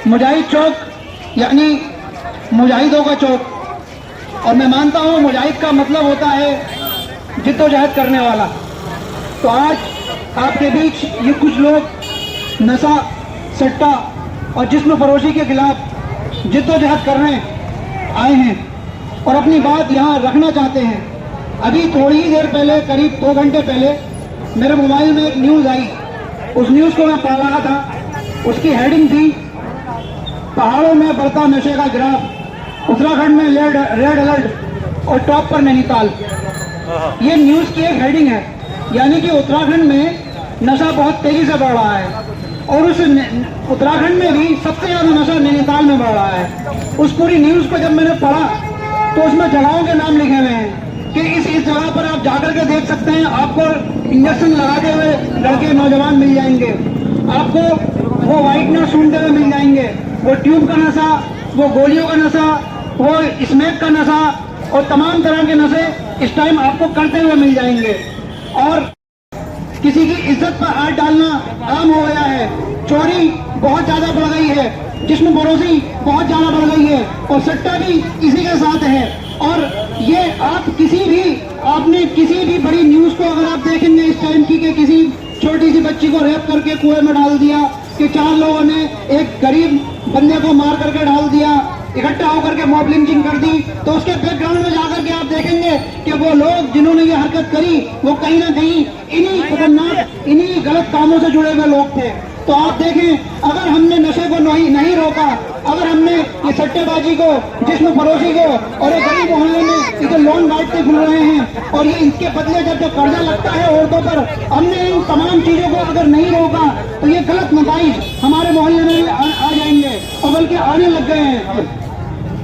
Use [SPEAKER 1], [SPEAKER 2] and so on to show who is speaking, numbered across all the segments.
[SPEAKER 1] मुजाहिद चौक यानी मुजाहिदों का चौक। और मैं मानता हूँ मुजाहिद का मतलब होता है जिद्दोजहद करने वाला। तो आज आपके बीच ये कुछ लोग नशा, सट्टा और जिस्म फरोशी के खिलाफ जिद्दोजहद करने आए हैं और अपनी बात यहाँ रखना चाहते हैं। अभी थोड़ी ही देर पहले, करीब 2 घंटे पहले, मेरे मोबाइल में एक न्यूज़ आई। उस न्यूज़ को मैं पढ़ रहा था। उसकी हेडिंग थी, पहाड़ों में बढ़ता नशे का गिराफ, उत्तराखंड में रेड अलर्ट और टॉप पर नैनीताल। ये न्यूज़ की एक हेडिंग है, यानी कि उत्तराखंड में नशा बहुत तेजी से बढ़ रहा है और उस उत्तराखंड में भी सबसे ज्यादा नशा नैनीताल में बढ़ रहा है। उस पूरी न्यूज़ को जब मैंने पढ़ा तो उसमें जगहों के नाम लिखे हुए हैं कि इस जगह पर आप जाकर के देख सकते हैं, आपको इंजेक्शन लगाते हुए लड़के नौजवान मिल जाएंगे, आपको वो व्हाइटनर सूंघते हुए मिल जाएंगे, वो ट्यूब का नशा, वो गोलियों का नशा, वो स्मैक का नशा और तमाम तरह के नशे इस टाइम आपको करते हुए मिल जाएंगे। और किसी की इज्जत पर हाथ डालना आम हो गया है, चोरी बहुत ज्यादा बढ़ गई है, जिस्म फरोशी बहुत ज्यादा बढ़ गई है और सट्टा भी इसी के साथ है। और ये आपने किसी भी बड़ी न्यूज को अगर आप देखेंगे इस टाइम की, कि किसी छोटी सी बच्ची को रेप करके कुएं में डाल दिया, कि 4 लोगों ने एक गरीब बंदे को मार करके डाल दिया, इकट्ठा होकर के मॉब लिंचिंग कर दी, तो उसके बैकग्राउंड में जाकर के आप देखेंगे कि वो लोग जिन्होंने ये हरकत करी वो कहीं ना कहीं इन्हीं खतरनाक, इन्हीं गलत कामों से जुड़े हुए लोग थे। तो आप देखें, अगर हमने नशे को नहीं रोका, अगर हमने ये सट्टेबाजी को, जिस्म फरोशी को और एक गरीब मोहल्ले में इसे लोन बांटते घूम रहे हैं और ये इसके बदले जब कर्जा लगता है औरतों पर, हमने इन तमाम चीजों को अगर नहीं रोका तो ये गलत नतीजे हमारे मोहल्ले में आ जाएंगे और बल्कि आने लग गए हैं।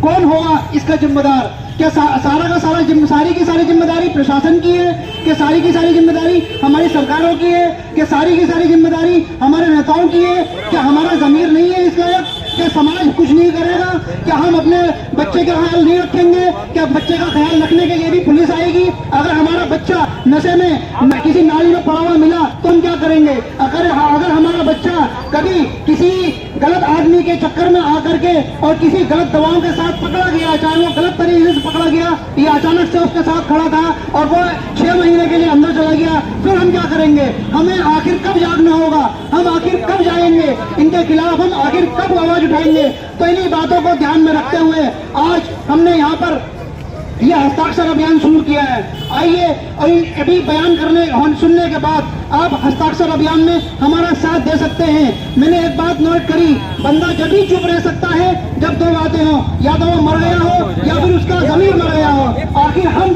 [SPEAKER 1] कौन होगा इसका जिम्मेदार? क्या सारी की सारी जिम्मेदारी प्रशासन की है? क्या सारी की सारी जिम्मेदारी हमारी सरकारों की है? क्या सारी की सारी जिम्मेदारी हमारे नेताओं की है? क्या हमारा ज़मीर नहीं है इस लायक? क्या समाज कुछ नहीं करेगा? क्या हम अपने बच्चे का ख्याल नहीं रखेंगे? क्या बच्चे का ख्याल रखने के लिए भी पुलिस आएगी? अगर हमारा बच्चा नशे में किसी नाली में पड़ा हुआ मिला तो हम क्या करेंगे? अगर हमारा बच्चा कभी किसी गलत आदमी के चक्कर में आकर के और किसी गलत दवाओं के साथ पकड़ा गया, चाहे वो गलत तरीके से पकड़ा गया या अचानक से उसके साथ खड़ा था और वो 6 महीने के लिए अंदर चला गया, फिर हम क्या करेंगे? हमें आखिर कब जागना होगा? हम आखिर कब जाएंगे इनके खिलाफ? हम आखिर कब आवाज उठाएंगे? तो इन्हीं बातों को ध्यान में रखते हुए आज हमने यहाँ पर यह हस्ताक्षर अभियान शुरू किया है। आइए, और अभी बयान सुनने के बाद आप हस्ताक्षर अभियान में हमारा साथ दे सकते हैं। मैंने एक बात नोट करी, बंदा जब भी चुप रह सकता है जब 2 बातें हो, या तो वो मर गया हो या फिर उसका ज़मीर मर गया हो। आखिर हम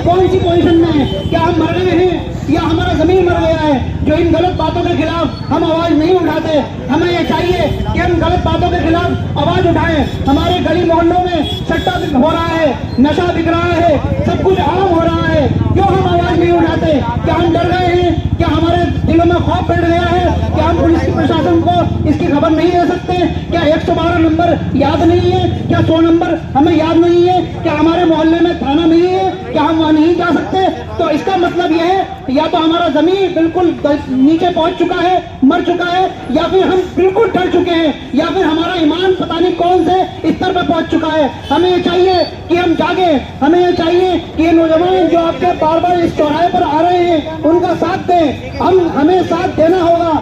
[SPEAKER 1] कौन सी पोजीशन में हैं? क्या हम मर गए हैं या हमारा ज़मीर मर गया है? जो इन गलत बातों के खिलाफ हम आवाज नहीं उठाते, हमें ये चाहिए कि हम गलत बातों के खिलाफ आवाज उठाएं। हमारे गली मोहल्लों में सट्टा हो रहा है, नशा बिक रहा है, सब कुछ आम हो रहा है, क्यों हम आवाज नहीं उठाते? क्या हम डर गए हैं? क्या हमारे दिलों में खौफ बैठ गया है? क्या हम पुलिस प्रशासन को इसकी खबर नहीं दे सकते? क्या 112 नंबर याद नहीं है? क्या 100 नंबर हमें याद नहीं है? क्या हमारे मोहल्ले में थाना नहीं है? क्या हम वहां नहीं जा सकते? तो इसका मतलब यह है, या तो हमारा जमीन बिल्कुल नीचे पहुंच चुका है, मर चुका है, या फिर हम बिल्कुल डर चुके हैं, या फिर हमारा ईमान पता नहीं कौन से स्तर पर पहुंच चुका है। हमें ये चाहिए कि हम जागे, हमें ये चाहिए कि ये नौजवान जो आपके बार बार इस चौराहे पर आ रहे हैं उनका साथ दें। हमें साथ देना होगा।